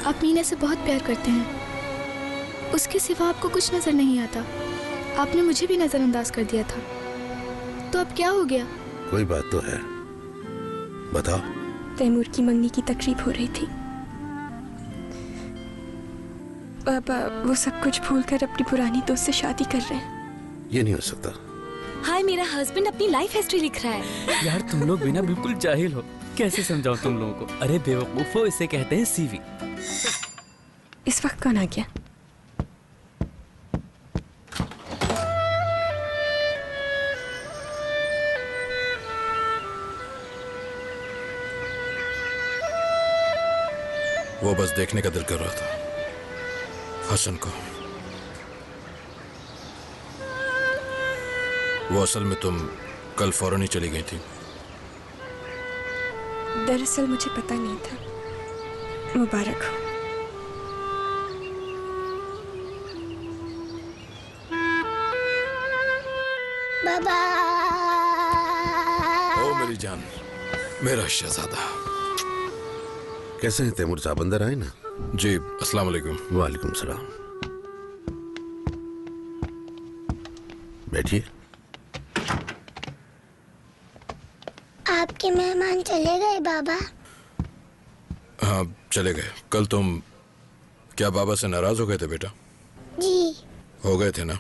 आप मीना से बहुत प्यार करते हैं। उसके सिवा आपको कुछ नजर नहीं आता। आपने मुझे भी नजरअंदाज कर दिया था, तो अब क्या हो गया? कोई बात तो है, बताओ। तैमूर की मंगनी की तकरीब हो रही थी। पापा वो सब कुछ भूलकर अपनी पुरानी दोस्त से शादी कर रहे हैं। ये नहीं हो सकता। हाय, मेरा हस्बैंड अपनी लाइफ हिस्ट्री लिख रहा है। यार तुम लोग भी ना बिल्कुल जाहिल हो, कैसे समझाऊं तुम लोगों को? अरे बेवकूफो, इसे कहते हैं सीवी। इस वक्त कौन आ गया? वो बस देखने का दिल कर रहा था हसन को। वो असल में तुम कल फौरन ही चली गई थी। दरअसल मुझे पता नहीं था। मुबारक हो। बाबा। ओ मेरी जान, मेरा शहजादा। कैसे हैं तैमूर साहब, अंदर आए ना? जी, अस्सलाम वालेकुम। वालेकुम सलाम। बैठिए। आपके मेहमान चले गए बाबा? हाँ, चले गए। कल तुम क्या बाबा से नाराज हो गए थे बेटा? जी। हो गए थे ना?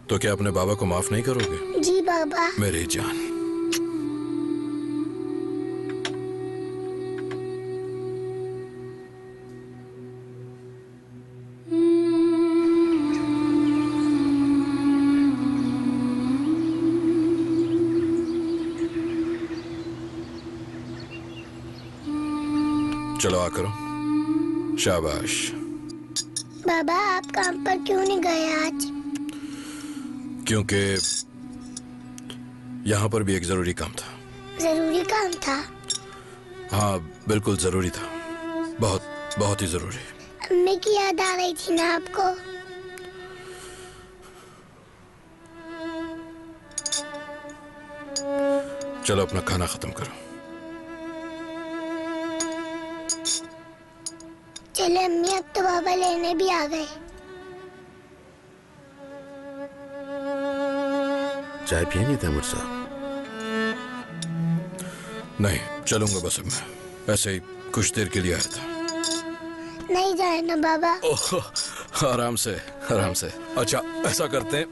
तो क्या अपने बाबा को माफ नहीं करोगे? जी बाबा। मेरी जान। चलो आ करो। शाबाश। बाबा आप काम पर क्यों नहीं गए आज? क्योंकि यहाँ पर भी एक जरूरी काम था। जरूरी काम था? हाँ बिल्कुल जरूरी था, बहुत बहुत ही जरूरी। अम्मी की याद आ रही थी ना आपको? चलो अपना खाना खत्म करो। चले अम्मी, अब तो बाबा लेने भी आ गए। चाय पिएंगे तैमूर साहब? नहीं, चलूंगा बस अब मैं। ऐसे ही कुछ देर के लिए आया था। नहीं जाए ना बाबा। ओह, आराम से आराम से। अच्छा ऐसा करते हैं,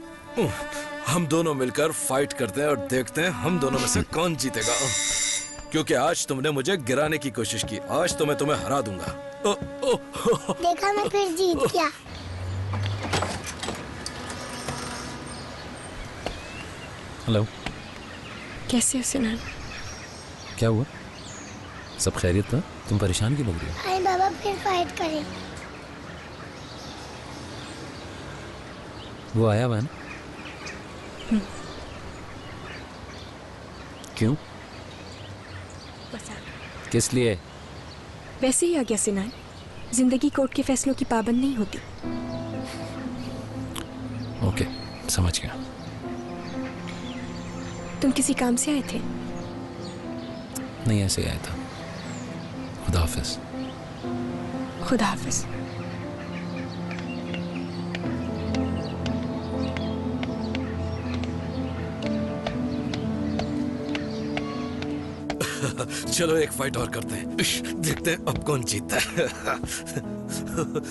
हम दोनों मिलकर फाइट करते हैं और देखते हैं हम दोनों में से कौन जीतेगा। क्योंकि आज तुमने मुझे गिराने की कोशिश की, आज तो मैं तुम्हें हरा दूंगा। देखा, मैं फिर जीत गया। हेलो। कैसे हो सुनान? क्या हुआ? सब खैरियत था? तुम परेशान क्यों लग रही हो? आए बाबा फिर फाइट करें। वो आया हुआ है ना? क्यों? बस आ। किस लिए? वैसे ही आ गया सिनान। जिंदगी कोर्ट के फैसलों की पाबंद नहीं होती। ओके, समझ गया। तुम किसी काम से आए थे? नहीं, ऐसे ही आया था। खुदा हाफिज। खुदा हाफिज। चलो एक फाइट और करते हैं, देखते हैं अब कौन जीतता है।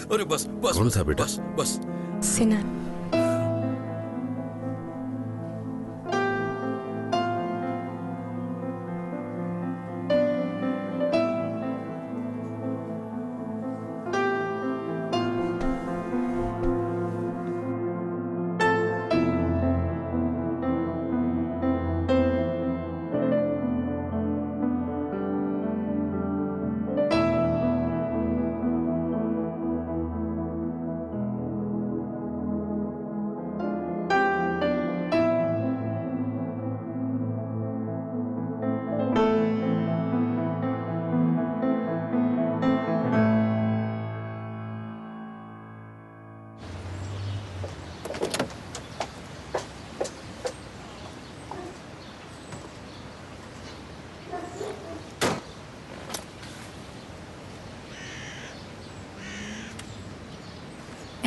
अरे बस बस। कौन सा बेटा? बस बस। सिनान।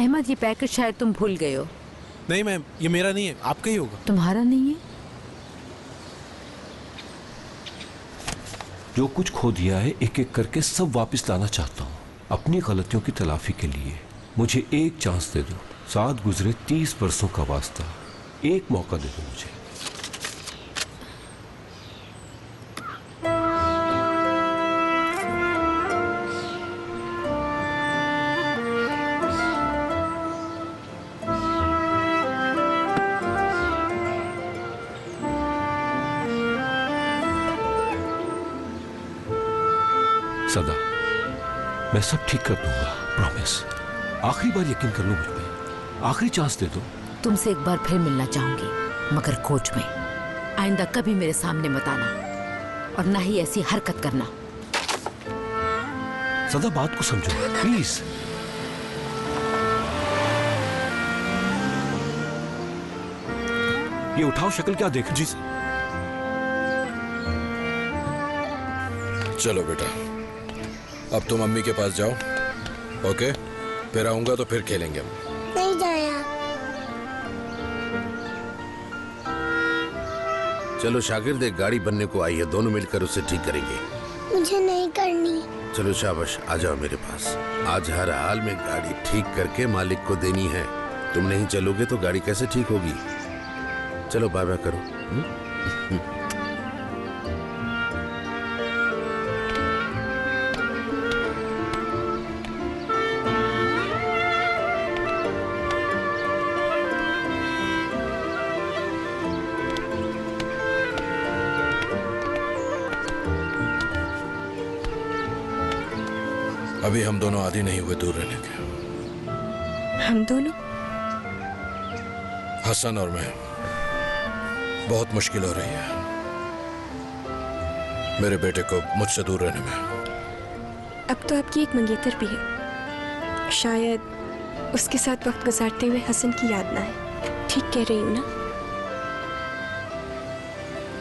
अहमद, ये पैकेट शायद तुम भूल गए हो। नहीं मैम, ये मेरा नहीं है, आपका ही होगा। तुम्हारा नहीं है? जो कुछ खो दिया है एक एक करके सब वापस लाना चाहता हूँ अपनी गलतियों की तलाफी के लिए। मुझे एक चांस दे दो। साथ गुजरे 30 वर्षों का वास्ता, एक मौका दे दो मुझे। सदा, मैं सब ठीक कर दूंगा, प्रॉमिस। आखिरी बार यकीन कर लो मुझ पे, आखिरी चांस दे दो। तुमसे एक बार फिर मिलना चाहूंगी, मगर कोच में। आइंदा कभी मेरे सामने मत आना और ना ही ऐसी हरकत करना। सदा, बात को समझो प्लीज। ये उठाओ, शक्ल क्या देख। जी सर। चलो बेटा, अब तुम मम्मी के पास जाओ, ओके? फिर आऊंगा तो फिर खेलेंगे हम। नहीं जाया। चलो शागिर्द, एक गाड़ी बनने को आई है, दोनों मिलकर उसे ठीक करेंगे। मुझे नहीं करनी। चलो शाबाश, आ जाओ मेरे पास। आज हर हाल में गाड़ी ठीक करके मालिक को देनी है। तुम नहीं चलोगे तो गाड़ी कैसे ठीक होगी? चलो बाय बाय करो। अभी हम दोनों आदी नहीं हुए दूर रहने के। हम दोनों? हसन और मैं। बहुत मुश्किल हो रही है मेरे बेटे को मुझसे दूर रहने में। अब तो आपकी एक मंगेतर भी है। शायद उसके साथ वक्त गुजारते हुए हसन की याद ना आए। ठीक कह रही हूँ ना?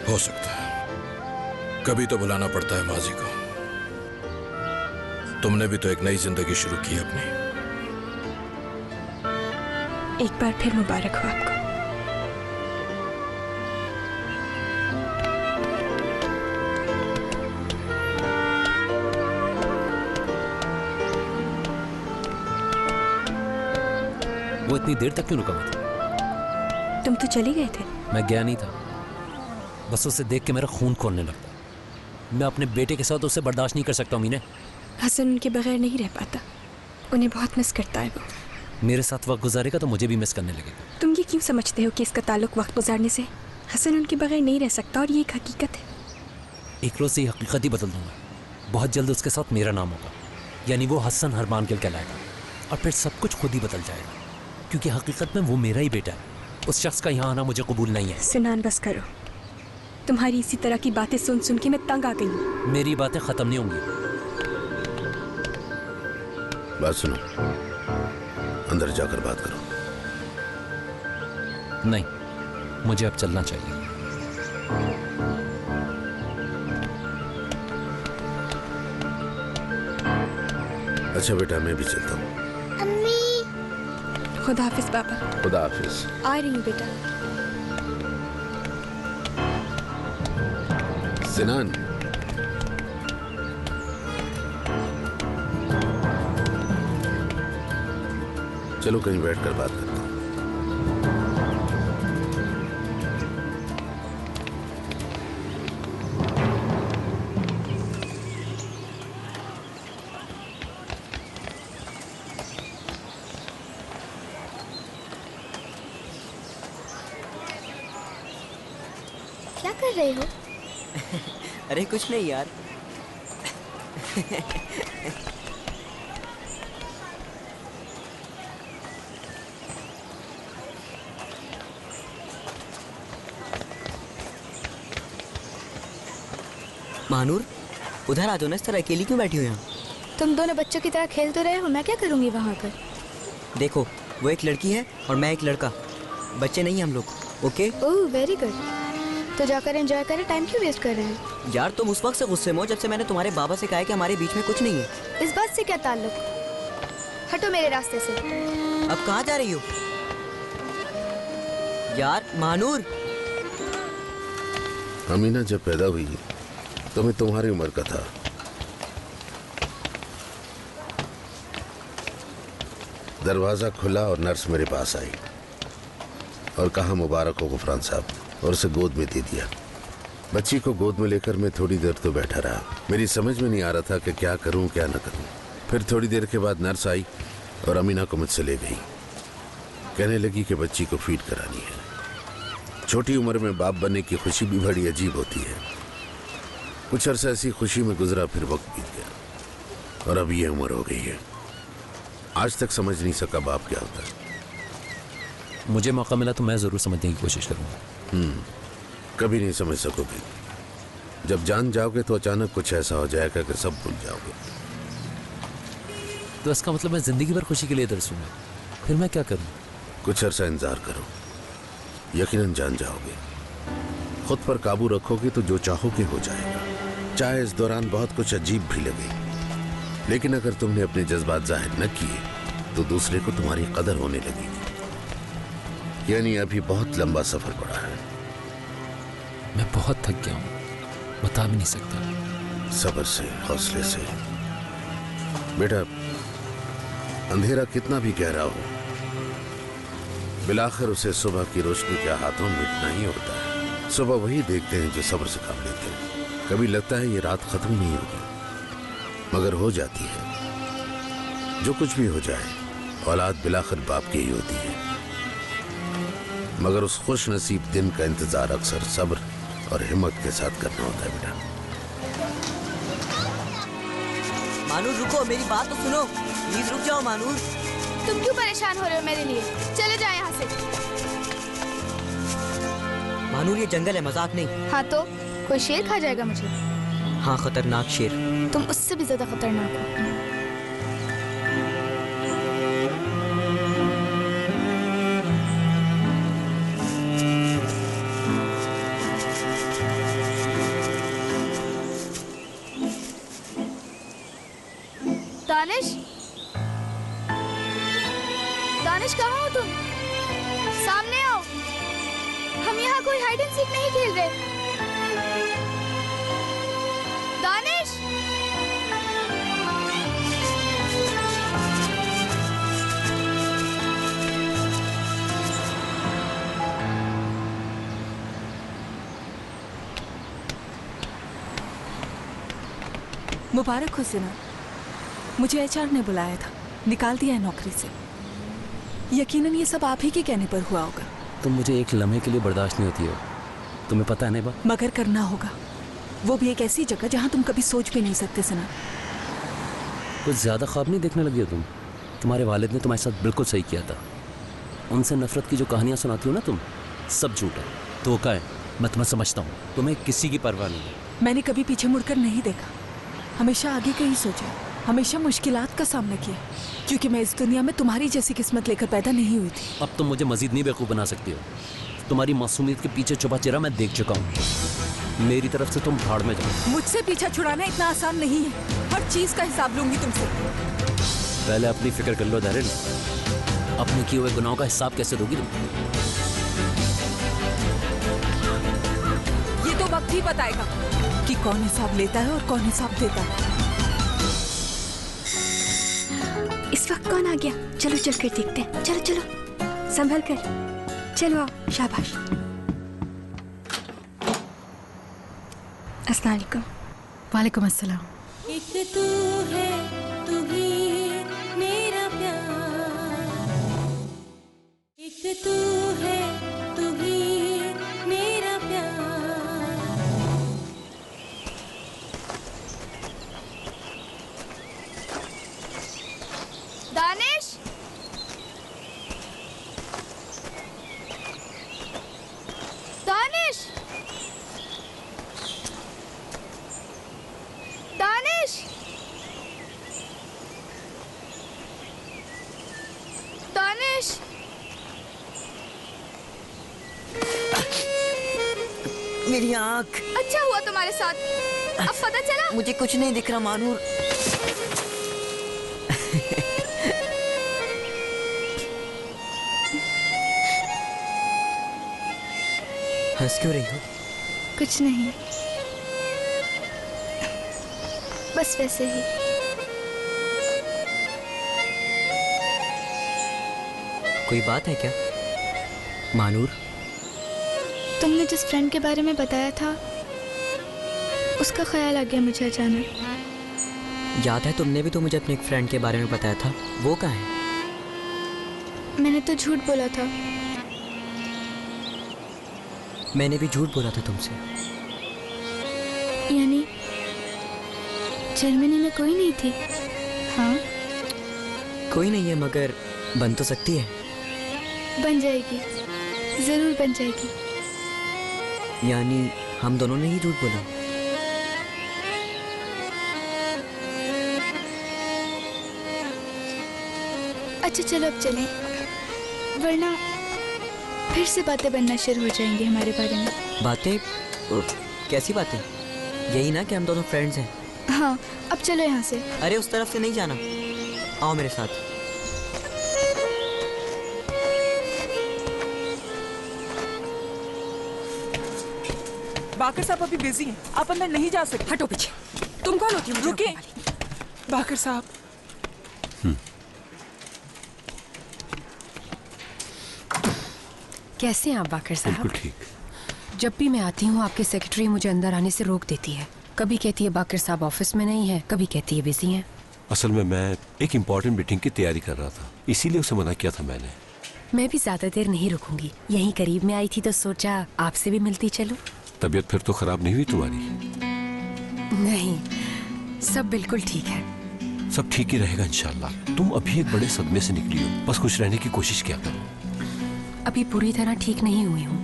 हो सकता है। कभी तो बुलाना पड़ता है माजी को। तुमने भी तो एक नई जिंदगी शुरू की अपनी। एक बार फिर मुबारक हो आपको। वो इतनी देर तक क्यों रुका हुआ था? तुम तो चले गए थे। मैं गया नहीं था, बस उसे देख के मेरा खून खोलने लगता। मैं अपने बेटे के साथ उसे बर्दाश्त नहीं कर सकता। मीने, हसन उनके बगैर नहीं रह पाता। उन्हें बहुत मिस करता है वो। मेरे साथ वक्त गुजारेगा तो मुझे भी मिस करने लगेगा। तुम ये क्यों समझते हो कि इसका ताल्लुक वक्त गुजारने से? हसन उनके बगैर नहीं रह सकता और ये एक हकीकत है। एक रोज से ये हकीकत ही बदल दूंगा। बहुत जल्द उसके साथ मेरा नाम होगा, यानी वो हसन हरमान गिल कहलाएगा। और फिर सब कुछ खुद ही बदल जाएगा, क्योंकि हकीकत में वो मेरा ही बेटा है। उस शख्स का यहाँ आना मुझे कबूल नहीं है। सिनान, बस करो। तुम्हारी इसी तरह की बातें सुन सुन के मैं तंग आ गई हूँ। मेरी बातें खत्म नहीं होंगी। बात सुनो, अंदर जाकर बात करो। नहीं, मुझे अब चलना चाहिए। अच्छा बेटा, मैं भी चलता हूँ। अम्मी। खुदा हाफिज बाबा। खुदा हाफिज। आ रही हूँ बेटा। सिनान, चलो कहीं बैठकर बात करते हैं। क्या कर रहे हो? अरे कुछ नहीं यार। महानूर, उधर आ जाओ ना, इस तरह अकेली क्यों बैठी हो यहाँ? तुम दोनों बच्चों की तरह खेल तो रहे हो, मैं क्या करूंगी वहाँ पर? देखो, वो एक लड़की है और मैं एक लड़का। बच्चे नहीं हम लोग, ओके? Oh very good. तो जाकर एंजॉय करें, टाइम क्यों वेस्ट कर रहे हो? यार तुम उस वक्त से गुस्से में हो जब से मैंने तुम्हारे बाबा से कहा है कि हमारे बीच में कुछ नहीं है। इस बात से क्या ताल्लुक? हटो मेरे रास्ते से। अब कहाँ जा रही हो यार मानूर? अमीना जब पैदा हुई तो मैं तुम्हारी उम्र का था। दरवाजा खुला और नर्स मेरे पास आई और कहा मुबारक हो गुफरान साहब, और उसे गोद में दे दिया। बच्ची को गोद में लेकर मैं थोड़ी देर तो बैठा रहा। मेरी समझ में नहीं आ रहा था कि क्या करूं क्या न करूं। फिर थोड़ी देर के बाद नर्स आई और अमीना को मुझसे ले गई। कहने लगी कि बच्ची को फीड करानी है। छोटी उम्र में बाप बनने की खुशी भी बड़ी अजीब होती है। कुछ अरसा ऐसी खुशी में गुजरा, फिर वक्त बीत गया और अब ये उम्र हो गई है। आज तक समझ नहीं सका बाप क्या होता है। मुझे मौका मिला तो मैं ज़रूर समझने की कोशिश करूँगा। कभी नहीं समझ सकोगे। जब जान जाओगे तो अचानक कुछ ऐसा हो जाएगा कि सब भूल जाओगे। तो इसका मतलब मैं ज़िंदगी भर खुशी के लिए तरसूंगा। फिर मैं क्या करूँ? कुछ अरसा इंतजार करो, यकीनन जान जाओगे। खुद पर काबू रखोगे तो जो चाहोगे हो जाएगा, चाहे इस दौरान बहुत कुछ अजीब भी लगे। लेकिन अगर तुमने अपने जज्बात जाहिर न किए तो दूसरे को तुम्हारी कदर होने लगेगी। यानी अभी बहुत लंबा सफर पड़ा है। मैं बहुत थक गया हूँ, बता भी नहीं सकता। सब्र से, हौसले से। बेटा, अंधेरा कितना भी गहरा हो, बिलाखिर उसे सुबह की रोशनी के हाथों में मिटना ही होता है। सुबह वही देखते हैं जो सब्र से काम लेते हैं। कभी लगता है ये रात खत्म नहीं होगी, मगर हो जाती है। जो कुछ भी हो जाए, औलाद बिलाखिर बाप की ही होती है। मगर उस खुश नसीब दिन का इंतजार अक्सर सब्र और हिम्मत के साथ करना होता है बेटा। मानूर रुको, मेरी बात तो सुनो, प्लीज रुक जाओ मानूर। तुम क्यों परेशान हो रहे हो मेरे लिए? चले जाओ यहाँ से। मानूर ये जंगल है, मजाक नहीं। हाँ तो कोई शेर खा जाएगा मुझे? हाँ, खतरनाक शेर। तुम उससे भी ज्यादा खतरनाक हो। दानिश, दानिश कहाँ हो तुम? सामने आओ। हम यहाँ कोई हाइड एंड सीक नहीं खेल रहे। दानिश, मुबारक हो सिना, मुझे एचआर ने बुलाया था, निकाल दिया है नौकरी से। यकीनन ये सब आप ही के कहने पर हुआ होगा। तुम मुझे एक लम्हे के लिए बर्दाश्त नहीं होती हो, तुम्हें पता है नेबा। मगर करना होगा, वो भी एक ऐसी जगह जहाँ तुम कभी सोच भी नहीं सकते सिना। कुछ ज़्यादा ख्वाब नहीं देखने लगी हो तुम। तुम्हारे वालिद ने तुम्हारे साथ बिल्कुल सही किया था। उनसे नफरत की जो कहानियाँ सुनाती हो ना तुम, सब झूठ है, धोखा है। मैं तुम्हें समझता हूँ, तुम्हें किसी की परवाह नहीं है। मैंने कभी पीछे मुड़कर नहीं देखा, हमेशा आगे का ही सोचा, हमेशा मुश्किलात का सामना किया, क्योंकि मैं इस दुनिया में तुम्हारी जैसी किस्मत लेकर पैदा नहीं हुई थी। अब तुम मुझे मजीद नहीं बेवकूफ़ बना सकती हो। तुम्हारी मासूमियत के पीछे छुपा चेहरा मैं देख चुका हूँ। मेरी तरफ से तुम भाड़ में जाओ। मुझसे पीछा छुड़ाना इतना आसान नहीं है, हर चीज़ का हिसाब लूंगी तुमसे। पहले अपनी फिक्र कर लो दारिल, अपने किए हुए गुनाहों का हिसाब कैसे दोगी तुम? ये तो वक्त ही बताएगा कि कौन हिसाब लेता है और कौन हिसाब देता है। इस वक्त कौन आ गया? चलो चल कर देखते हैं। चलो चलो, संभल कर। चलो आओ, शाबाश। अस्सलाम वालेकुम। वालेकुम अस्सलाम। एक तू है, तू ही मेरा प्यार। एक तू है, तू ही मेरा प्यार। दानिश, दानिश, दानिश, दानिश। मेरी आँख। अच्छा हुआ तुम्हारे साथ, अब पता चला। मुझे कुछ नहीं दिख रहा मानूर। हंस क्यों रही हो? कुछ नहीं, बस वैसे ही। कोई बात है क्या मानूर? तुमने जिस फ्रेंड के बारे में बताया था उसका ख्याल आ गया मुझे अचानक। याद है तुमने भी तो मुझे अपने एक फ्रेंड के बारे में बताया था, वो कहाँ है? मैंने तो झूठ बोला था। मैंने भी झूठ बोला था तुमसे। यानी जर्मनी में कोई नहीं थी? हाँ, कोई नहीं है, मगर बन तो सकती है। बन जाएगी, जरूर बन जाएगी। यानी हम दोनों ने ही झूठ बोला? अच्छा चलो अब चलें, वरना फिर से बातें बनना शुरू हो जाएंगी हमारे बारे में। बातें? कैसी बातें? यही ना कि हम दोनों फ्रेंड्स हैं। हाँ, अब चलो यहाँ से। अरे उस तरफ से नहीं जाना, आओ मेरे साथ। बाकर साहब अभी बिजी हैं, आप अंदर नहीं जा सकते। हटो पीछे। तुम कौन होती हो? रुके बाकर साहब। कैसे हैं आप बाकर साहब? बिल्कुल ठीक। जब भी मैं आती हूँ आपकी सेक्रेटरी मुझे अंदर आने से रोक देती है। कभी कहती है बाकर साहब ऑफिस में नहीं है, कभी कहती है बिजी हैं। असल में मैं एक इम्पोर्टेंट मीटिंग की तैयारी कर रहा था, इसीलिए उसे मना किया था मैंने। मैं भी ज्यादा देर नहीं रुकूंगी, यहीं करीब में आई थी तो सोचा आपसे भी मिलती चलो। तबीयत फिर तो खराब नहीं हुई तुम्हारी? नहीं, सब बिल्कुल ठीक है। सब ठीक ही रहेगा इंशाल्लाह। तुम अभी एक बड़े सदमे से निकली हो, बस खुश रहने की कोशिश किया करो। अभी पूरी तरह ठीक नहीं हुई हूँ,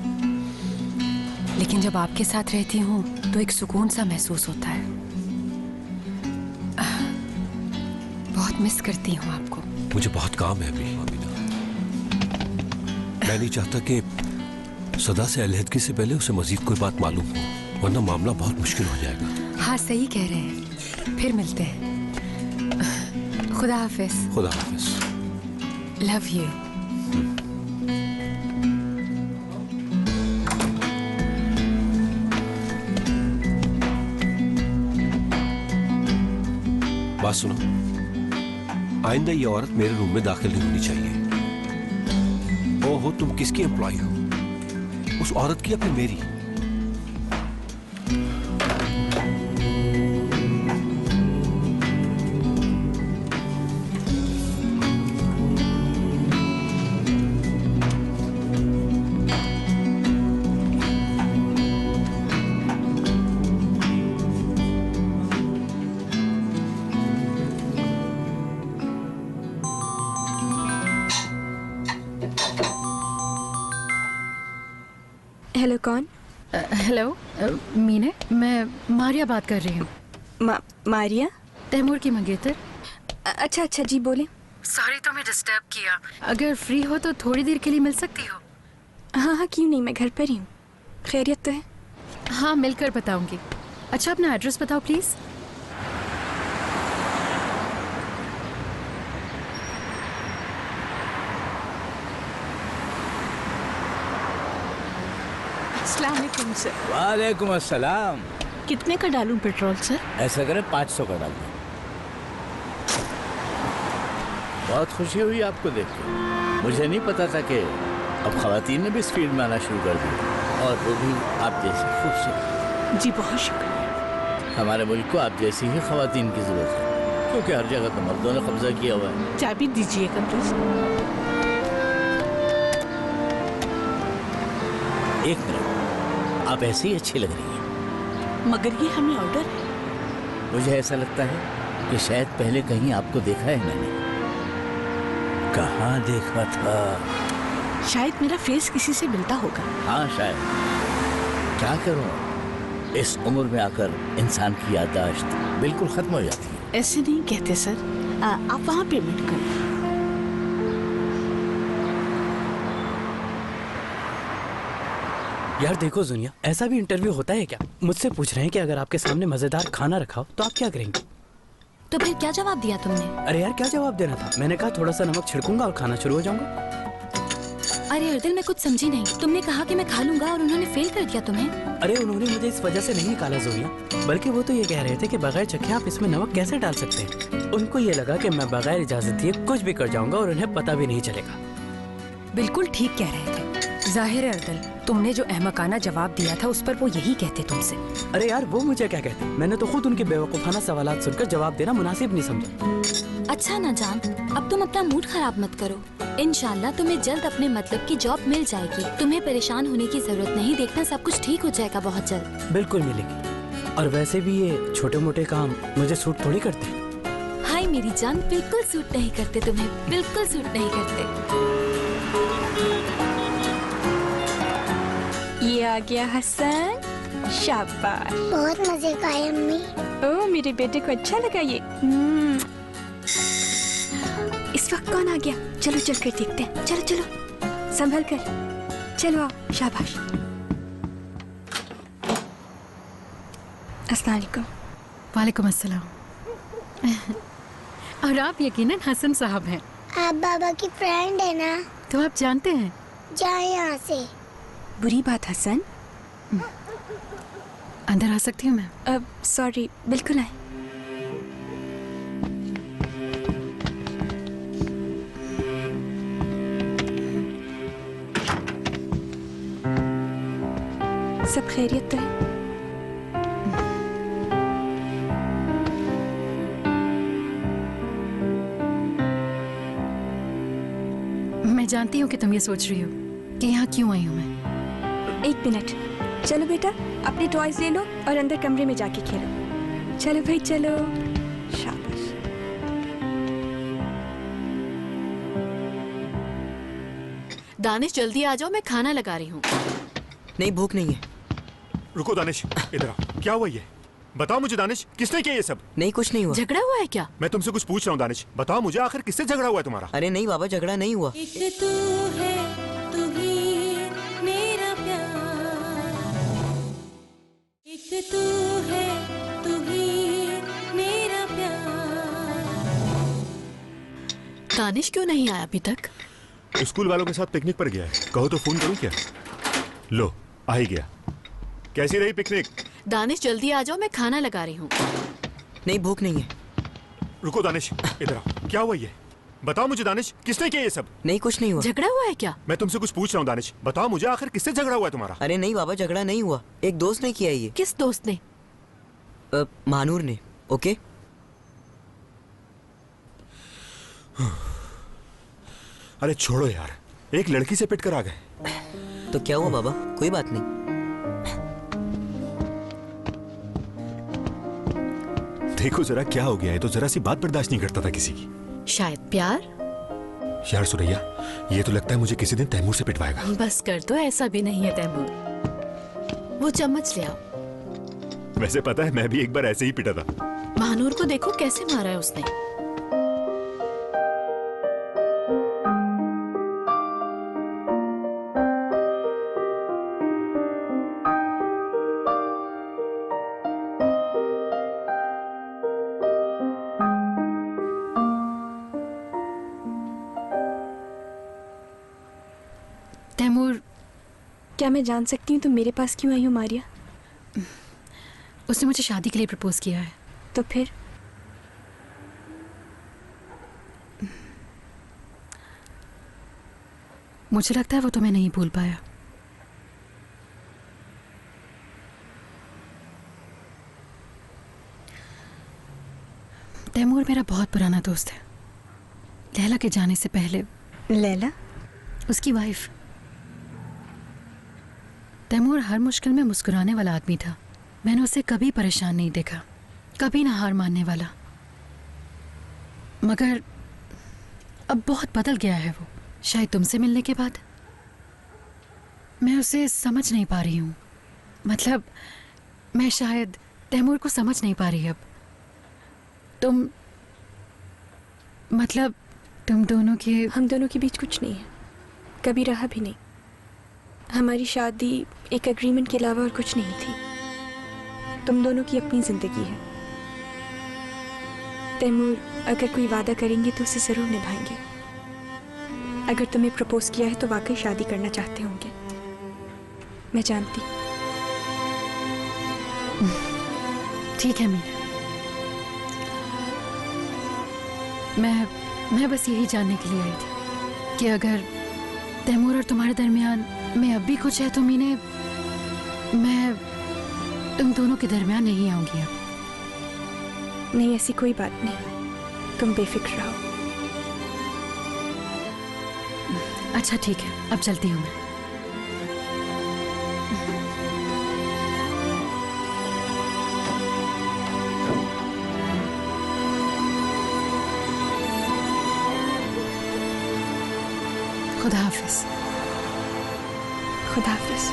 लेकिन जब आपके साथ रहती हूँ तो एक सुकून सा महसूस होता है। बहुत मिस करती हूँ आपको। मुझे बहुत काम है अभी अमीना। मैं नहीं चाहता कि सदा से अलहदगी से पहले उसे मजीद कोई बात मालूम हो, वरना मामला बहुत मुश्किल हो जाएगा। हाँ सही कह रहे हैं, फिर मिलते हैं। खुदा हाफिज। खुदा हाफिज। Love you. बात सुनो, आइंदा ये औरत मेरे रूम में दाखिल नहीं होनी चाहिए। ओहो, तुम किसकी एम्प्लॉय हो? उस औरत की या फिर मेरी? हेलो, कौन? हेलो, मीना, मैं मारिया बात कर रही हूँ। मारिया? तैमूर की मंगेतर। अच्छा अच्छा, जी बोले। सॉरी तुम्हें डिस्टर्ब किया। अगर फ्री हो तो थोड़ी देर के लिए मिल सकती हो? हाँ हाँ, क्यों नहीं, मैं घर पर ही हूँ। खैरियत तो है? हाँ, मिलकर बताऊंगी। अच्छा, अपना एड्रेस बताओ प्लीज। अस्सलामुअलैकुम सर। वालेकुम अस्सलाम। कितने का डालूं पेट्रोल सर? ऐसा करें 500 का डाल दें। बहुत खुशी हुई आपको देख के। मुझे नहीं पता था कि अब खवातीन ने भी इस फील्ड में आना शुरू कर दिया, और वो भी आप जैसी खूबसूरत। जी बहुत शुक्रिया। हमारे मुल्क को आप जैसी ही खवातीन की जरूरत है, क्योंकि हर जगह तो मर्दों ने कब्जा किया हुआ है। चाबी दीजिएगा प्लीज। एक मिनट, आप ऐसे ही अच्छी लग रही हैं। मगर ये हमें ऑर्डर है। मुझे ऐसा लगता है कि शायद पहले कहीं आपको देखा है मैंने। कहाँ देखा था? शायद मेरा फेस किसी से मिलता होगा। हाँ शायद। क्या करूं, इस उम्र में आकर इंसान की याददाश्त बिल्कुल खत्म हो जाती है। ऐसे नहीं कहते सर, आप वहाँ पेमेंट करें। यार देखो जुनिया, ऐसा भी इंटरव्यू होता है क्या? मुझसे पूछ रहे हैं कि अगर आपके सामने मजेदार खाना रखा हो तो आप क्या करेंगे? तो फिर क्या जवाब दिया तुमने? अरे यार क्या जवाब देना था? मैंने कहा थोड़ा सा नमक छिड़कूंगा और खाना शुरू हो जाऊंगा। अरे अर्दल, मैं कुछ समझी नहीं। तुमने कहा कि मैं खा लूंगा और उन्होंने फेल कर दिया तुम्हें। अरे उन्होंने मुझे इस वजह से नहीं निकाला जोया, बल्कि वो तो ये कह रहे थे कि बगैर चखे आप इसमें नमक कैसे डाल सकते हैं। उनको ये लगा कि मैं बगैर इजाजत दिए कुछ भी कर जाऊंगा और उन्हें पता भी नहीं चलेगा। बिल्कुल ठीक कह रहे थे। जाहिर है अर्दल, तुमने जो अहमकाना जवाब दिया था उस पर वो यही कहते तुमसे। अरे यार, वो मुझे क्या कहते, मैंने तो खुद उनके बेवकूफाना सवालात सुनकर जवाब देना मुनासिब नहीं समझा। अच्छा ना जान, अब तुम अपना मूड खराब मत करो। इंशाल्लाह तुम्हें जल्द अपने मतलब की जॉब मिल जाएगी। तुम्हें परेशान होने की जरूरत नहीं, देखना सब कुछ ठीक हो जाएगा बहुत जल्द। बिल्कुल मिलेगी। और वैसे भी ये छोटे मोटे काम मुझे सूट थोड़ी करते। हाय मेरी जान, बिल्कुल सूट नहीं करते तुम्हें, बिल्कुल सूट नहीं करते। ये आ गया हसन, शाबाश। बहुत मजे का है अम्मी। ओ मेरे बेटे को अच्छा लगा ये। इस वक्त कौन आ गया? चलो चल कर देखते हैं। चलो चलो, संभल कर, चलो आओ। शाबाश। अस्सलाम वालेकुम। वालेकुम अस्सलाम। और आप यकीनन हसन साहब हैं। आप बाबा की फ्रेंड है ना? तो आप जानते हैं। जाए यहाँ से। बुरी बात हसन। अंदर आ सकती हूँ मैं? अब सॉरी, बिल्कुल आए। सब खैरियत तो है? मैं जानती हूँ कि तुम ये सोच रही हो कि यहाँ क्यों आई हूँ मैं। एक मिनट, चलो बेटा अपने टॉयज ले लो और अंदर कमरे में जाके खेलो। चलो भाई चलो। शाबाश। दानिश जल्दी आ जाओ, मैं खाना लगा रही हूँ। नहीं, भूख नहीं है। रुको दानिश, इधर आओ। क्या हुआ ये? बताओ मुझे दानिश, किसने किया ये सब? नहीं, कुछ नहीं हुआ। झगड़ा हुआ है क्या? मैं तुमसे कुछ पूछ रहा हूँ दानिश, बताओ मुझे आखिर किससे झगड़ा हुआ है तुम्हारा? अरे नहीं बाबा, झगड़ा नहीं हुआ। एक तू है, तू ही मेरा प्यार। एक तू है, तू ही मेरा प्यार। दानिश क्यों नहीं आया अभी तक? स्कूल वालों के साथ पिकनिक पर गया है। कहो तो फोन करूँ क्या? लो, आ ही गया। कैसी रही पिकनिक? दानिश जल्दी आ जाओ, मैं खाना लगा रही हूँ। नहीं, भूख नहीं है। रुको दानिश, इधर आओ। क्या हुआ ये? बताओ मुझे दानिश, किसने किया ये सब? नहीं, कुछ नहीं हुआ। झगड़ा हुआ है क्या? मैं तुमसे कुछ पूछ रहा हूँ दानिश, बताओ मुझे आखिर किससे झगड़ा हुआ है तुम्हारा? अरे नहीं बाबा, झगड़ा नहीं हुआ। एक दोस्त ने किया ये। किस दोस्त ने? महानूर ने। ओके। अरे छोड़ो यार, एक लड़की से पिट कर आ गए। तो क्या हुआ बाबा? कोई बात नहीं। देखो जरा क्या हो गया है, तो जरा सी बात बर्दाश्त नहीं करता था किसी की। शायद प्यार। यार सुरैया, ये तो लगता है मुझे किसी दिन तैमूर से पिटवाएगा। बस कर दो, ऐसा भी नहीं है तैमूर। वो चम्मच ले आओ। वैसे पता है, मैं भी एक बार ऐसे ही पिटा था। महानूर को देखो कैसे मारा है उसने। तैमूर, क्या मैं जान सकती हूँ तुम मेरे पास क्यों आई हो मारिया? उसने मुझे शादी के लिए प्रपोज किया है। तो फिर? मुझे लगता है वो तुम्हें नहीं भूल पाया। तैमूर मेरा बहुत पुराना दोस्त है। लैला के जाने से पहले। लैला? उसकी वाइफ। तैमूर हर मुश्किल में मुस्कुराने वाला आदमी था। मैंने उसे कभी परेशान नहीं देखा, कभी ना हार मानने वाला। मगर अब बहुत बदल गया है वो। शायद तुमसे मिलने के बाद। मैं उसे समझ नहीं पा रही हूँ। मतलब मैं शायद तैमूर को समझ नहीं पा रही अब। तुम दोनों के। हम दोनों के बीच कुछ नहीं है, कभी रहा भी नहीं। हमारी शादी एक एग्रीमेंट के अलावा और कुछ नहीं थी। तुम दोनों की अपनी जिंदगी है। तैमूर, अगर कोई वादा करेंगे तो उसे जरूर निभाएंगे। अगर तुम्हें प्रपोज किया है तो वाकई शादी करना चाहते होंगे, मैं जानती। ठीक है मीना, मैं बस यही जानने के लिए आई थी कि अगर तैमूर और तुम्हारे दरमियान में अब भी कुछ है तो मीने, मैं तुम दोनों के दरमियान नहीं आऊंगी अब। नहीं, ऐसी कोई बात नहीं, तुम बेफिक्र रहो। अच्छा ठीक है, अब चलती हूँ मैं। खुदा हाफिज। खुदा हाफिज।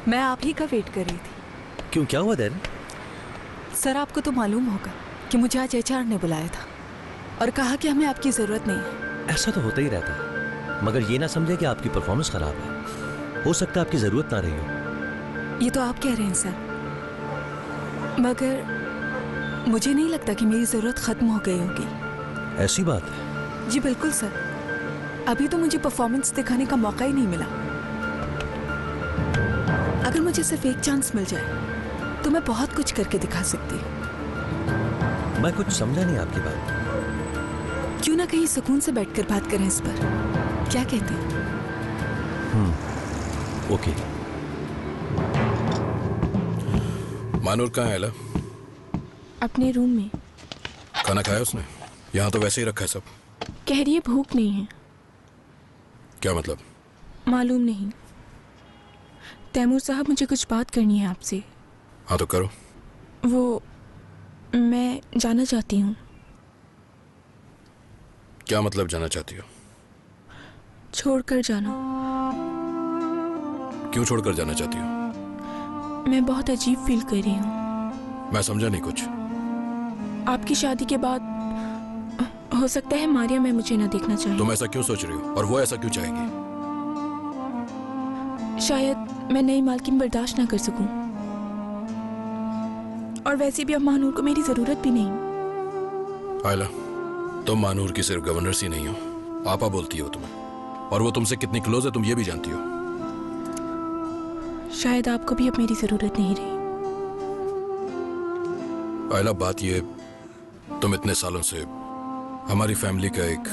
मैं आप ही का वेट कर रही थी। क्यों, क्या हुआ देन? सर, आपको तो मालूम होगा कि मुझे आज एचआर ने बुलाया था और कहा कि हमें आपकी ज़रूरत नहीं है। ऐसा तो होता ही रहता है, मगर ये ना समझे कि आपकी परफॉर्मेंस खराब है। हो सकता है आपकी ज़रूरत ना रही हो। ये तो आप कह रहे हैं सर, मगर मुझे नहीं लगता कि मेरी ज़रूरत ख़त्म हो गई होगी। ऐसी बात है? जी बिल्कुल सर, अभी तो मुझे परफॉर्मेंस दिखाने का मौका ही नहीं मिला। अगर मुझे सिर्फ एक चांस मिल जाए तो मैं बहुत कुछ करके दिखा सकती हूँ। मैं कुछ समझा नहीं आपकी बात। क्यों ना कहीं सुकून से बैठकर बात करें इस पर, क्या कहते हैं? ओके। मानूर कहाँ है एला? अपने रूम में। खाना खाया उसने? यहाँ तो वैसे ही रखा है सब। कह रही है भूख नहीं है। क्या मतलब? मालूम नहीं। तैमूर साहब, मुझे कुछ बात करनी है आपसे। हाँ तो करो। वो मैं जाना चाहती हूँ। क्या मतलब जाना चाहती हो? छोड़कर जाना। क्यों छोड़कर जाना चाहती हो? मैं बहुत अजीब फील कर रही हूँ। मैं समझा नहीं कुछ। आपकी शादी के बाद हो सकता है मारिया मैं मुझे ना देखना चाहिए। तुम ऐसा क्यों सोच रही हो और वो ऐसा क्यों चाहेगी? शायद मैं नई मालकिन बर्दाश्त ना कर सकूं। और वैसे भी अब मानूर को मेरी जरूरत भी नहीं। आयला, तुम मानूर की सिर्फ गवर्नर ही नहीं हो, पापा बोलती हो तुम्हें, और वो तुमसे कितनी क्लोज है तुम ये भी जानती हो। शायद आपको भी अब मेरी जरूरत नहीं रही। आयला, बात ये, तुम इतने सालों से हमारी फैमिली का एक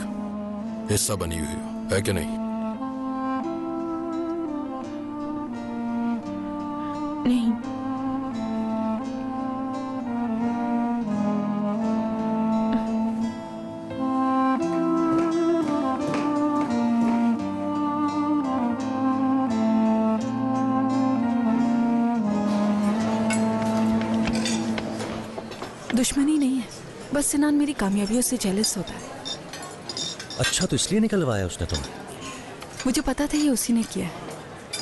हिस्सा बनी हुई हो, है कि नहीं? नहीं। दुश्मनी नहीं है, बस सिनान मेरी कामयाबियों से जेलस होता है। अच्छा, तो इसलिए निकलवाया उसने तुम्हें? मुझे पता था ये उसी ने किया है,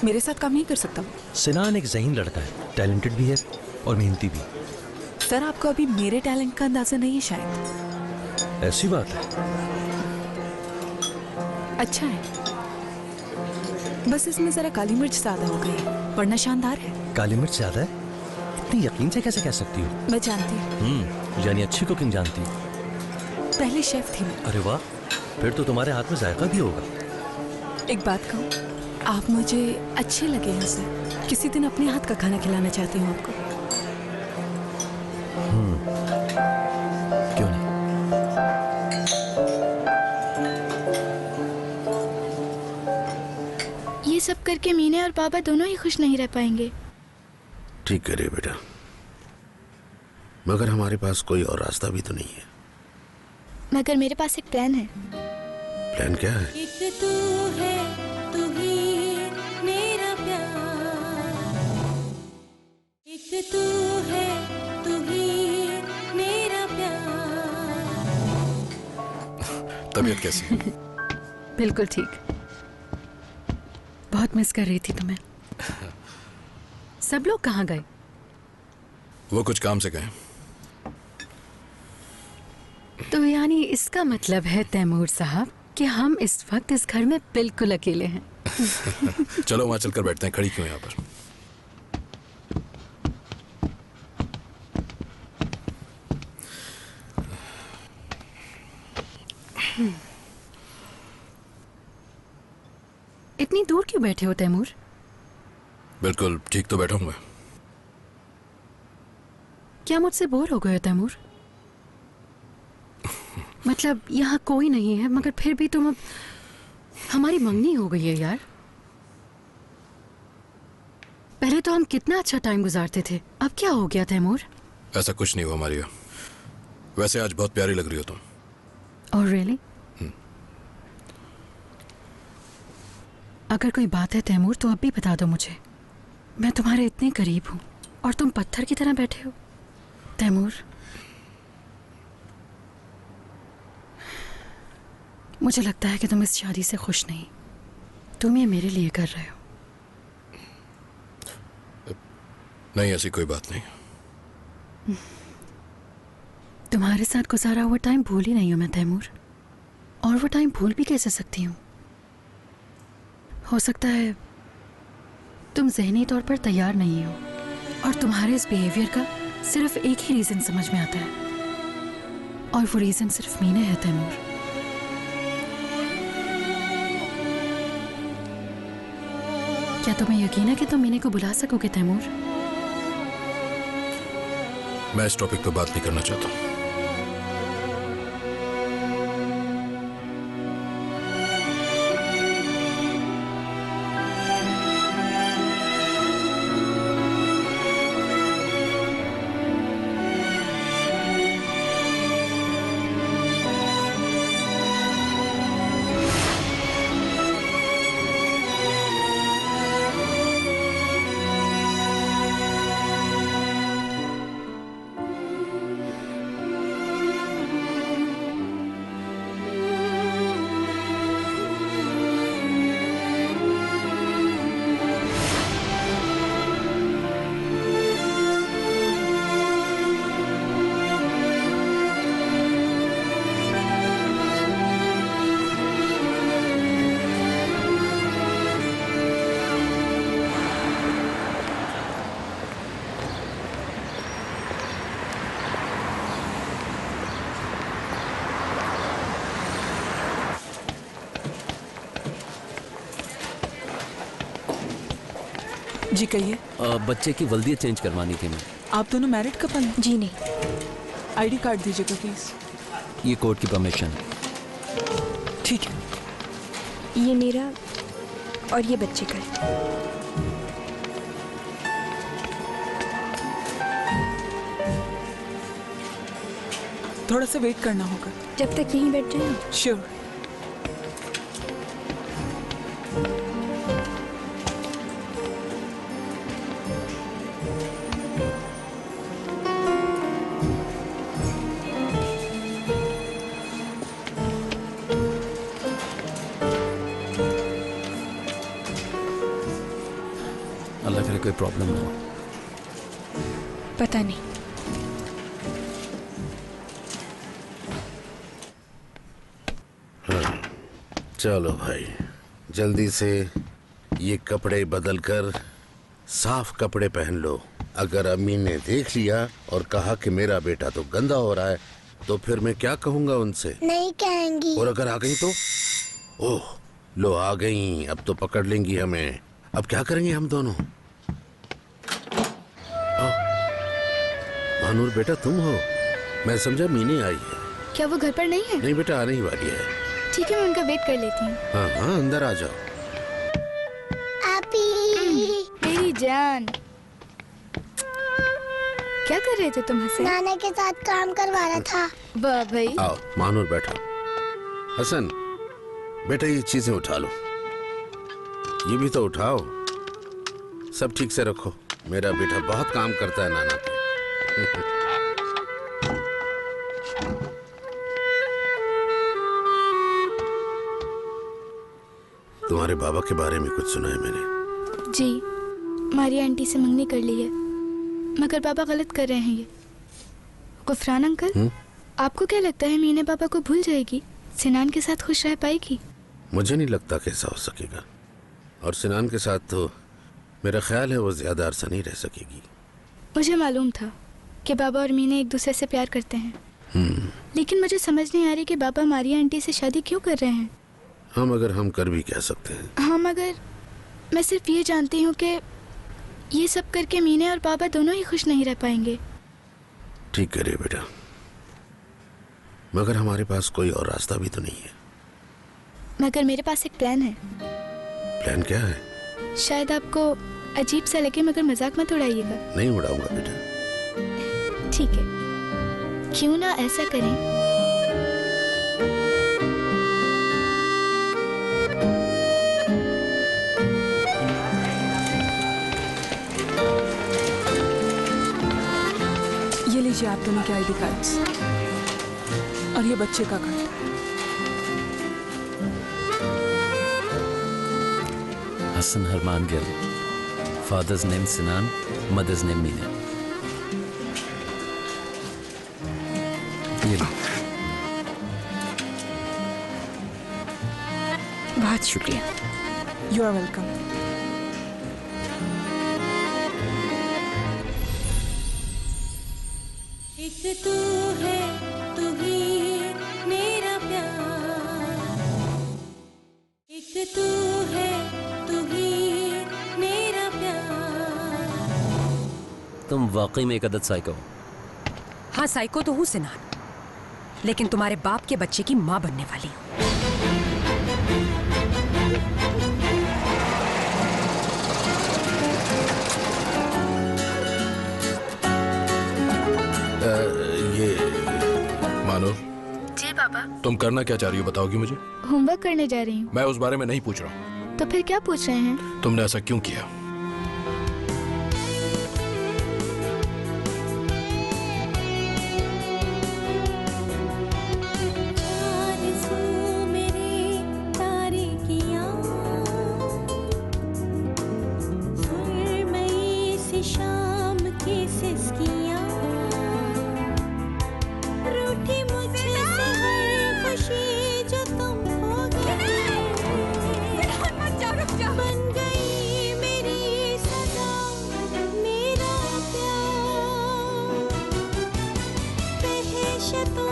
मेरे साथ काम नहीं कर सकता। सिनान एक ज़हीन लड़का है, टैलेंटेड भी है और मेहनती भी। सर, आपको अभी मेरे टैलेंट का अंदाजा नहीं है शायद। ऐसी बात है? अच्छा है, बस इसमें जरा काली मिर्च ज्यादा हो गई, वरना शानदार है। काली मिर्च ज्यादा है? इतनी यकीन से कैसे कह सकती हो? मैं जानती हूँ। यानी अच्छी कुकिंग जानती हो? पहले शेफ थी मैं। अरे वाह, फिर तो तुम्हारे हाथ में जायका भी होगा। एक बात कहूँ, आप मुझे अच्छे लगे हैं सर। किसी दिन अपने हाथ का खाना खिलाना चाहती हूँ आपको। क्यों नहीं? ये सब करके मीना और बाबा दोनों ही खुश नहीं रह पाएंगे। ठीक करे बेटा, मगर हमारे पास कोई और रास्ता भी तो नहीं है। मगर मेरे पास एक प्लान है। प्लान क्या है? एक तू है, तू ही मेरा प्यार। एक तू है, तू ही मेरा प्यार। तबीयत कैसी है? बिल्कुल ठीक। बहुत मिस कर रही थी तुम्हें। सब लोग कहाँ गए? वो कुछ काम से गए। तो यानी इसका मतलब है तैमूर साहब कि हम इस वक्त इस घर में बिल्कुल अकेले हैं। चलो वहां चलकर बैठते हैं, खड़ी क्यों यहाँ पर? इतनी दूर क्यों बैठे हो तैमूर? बिल्कुल ठीक तो बैठा हूँ मैं। क्या मुझसे बोर हो गए हो तैमूर? मतलब यहाँ कोई नहीं है मगर फिर भी तुम अब हमारी मंगनी हो गई है यार। पहले तो हम कितना अच्छा टाइम गुजारते थे, अब क्या हो गया तैमूर? ऐसा कुछ नहीं हुआ मारिया, वैसे आज बहुत प्यारी लग रही हो तुम। Oh really? अगर कोई बात है तैमूर तो अब भी बता दो मुझे। मैं तुम्हारे इतने करीब हूँ और तुम पत्थर की तरह बैठे हो। तैमूर, मुझे लगता है कि तुम इस शादी से खुश नहीं। तुम ये मेरे लिए कर रहे हो। नहीं, ऐसी कोई बात नहीं। तुम्हारे साथ गुजारा हुआ टाइम भूल ही नहीं हूं मैं तैमूर, और वो टाइम भूल भी कैसे सकती हूँ? हो सकता है तुम ज़हनी तौर पर तैयार नहीं हो और तुम्हारे इस बिहेवियर का सिर्फ एक ही रीज़न समझ में आता है, और वो रीज़न सिर्फ मीने है तैमूर। क्या तुम्हें यकीन है कि तुम मीने को बुला सकोगे तैमूर? मैं इस टॉपिक पर बात नहीं करना चाहता। जी कहिए। बच्चे की वर्दी चेंज करवानी थी मैं। आप दोनों मैरिड कपल हैं? जी नहीं। आईडी कार्ड दीजिएगा प्लीज। ये कोर्ट की परमिशन। ठीक है। ये मेरा और ये बच्चे का है। थोड़ा सा वेट करना होगा। जब तक यहीं बैठ जाए। श्योर। अल्लाह करे कोई प्रॉब्लम ना हो। पता नहीं। हाँ, चलो भाई जल्दी से ये कपड़े बदल कर साफ कपड़े पहन लो। अगर अम्मी ने देख लिया और कहा कि मेरा बेटा तो गंदा हो रहा है तो फिर मैं क्या कहूँगा उनसे? नहीं कहेंगी। और अगर आ गई तो? ओह लो आ गई, अब तो पकड़ लेंगी हमें। अब क्या करेंगे हम दोनों? भानूर बेटा तुम हो? मैं समझा मीने आई है। क्या वो घर पर नहीं है? नहीं बेटा आने ही वाली है। ठीक है, मैं उनका वेट कर लेती हूँ। हाँ हाँ अंदर आ जाओ। मेरी जान, क्या कर रहे थे तुम हसन? नाना के साथ काम करवा रहा था। वाह भाई। आओ मानूर बैठो। हसन बेटा ये चीजें उठा लो। ये भी तो उठाओ। सब ठीक से रखो। मेरा बेटा बहुत काम करता है नाना पे। तुम्हारे बाबा के बारे में कुछ सुना है मैंने। जी, मारिया आंटी से मंगनी कर ली है, मगर बाबा गलत कर रहे हैं। ये गुफरान अंकल, आपको क्या लगता है मीना पापा को भूल जाएगी? सिनान के साथ खुश रह पाएगी? मुझे नहीं लगता कि ऐसा हो सकेगा। और सिनान के साथ तो मेरा ख्याल है वो ज्यादा अरसा नहीं रह सकेगी। मुझे मालूम था कि बाबा और मीना एक दूसरे से प्यार करते हैं, लेकिन मुझे समझ नहीं आ रही कि बाबा मारिया आंटी से शादी क्यों कर रहे हैं। हम कर भी कह सकते हैं। हाँ, मगर मैं सिर्फ ये जानती हूँ कि ये सब करके मीना और बाबा दोनों ही खुश नहीं रह पाएंगे। ठीक करिए बेटा, मगर हमारे पास कोई और रास्ता भी तो नहीं है। मगर मेरे पास एक प्लान है। प्लान क्या है? शायद आपको अजीब सा लगे, मगर मजाक मत उड़ाइएगा। नहीं उड़ाऊंगा बेटा। ठीक है, क्यों ना ऐसा करें, ये लीजिए आप दोनों के आईडी कार्ड्स और ये बच्चे का card. Hasan Harman Gill, father's name Sinan, mother's name Meena. ये लो। बहुत शुक्रिया। You are welcome. एक तू है, तू ही मेरा प्यार। एक तू है, तू ही मेरा प्यार। तुम वाकई में एक अदद साइको हो। हाँ, साइको तो हूँ सिनान, लेकिन तुम्हारे बाप के बच्चे की माँ बनने वाली हूँ। मानो। जी पापा। तुम करना क्या चाह रही हो बताओगी मुझे? होमवर्क करने जा रही हूँ। मैं उस बारे में नहीं पूछ रहा हूँ। तो फिर क्या पूछ रहे हैं? तुमने ऐसा क्यों किया? शतों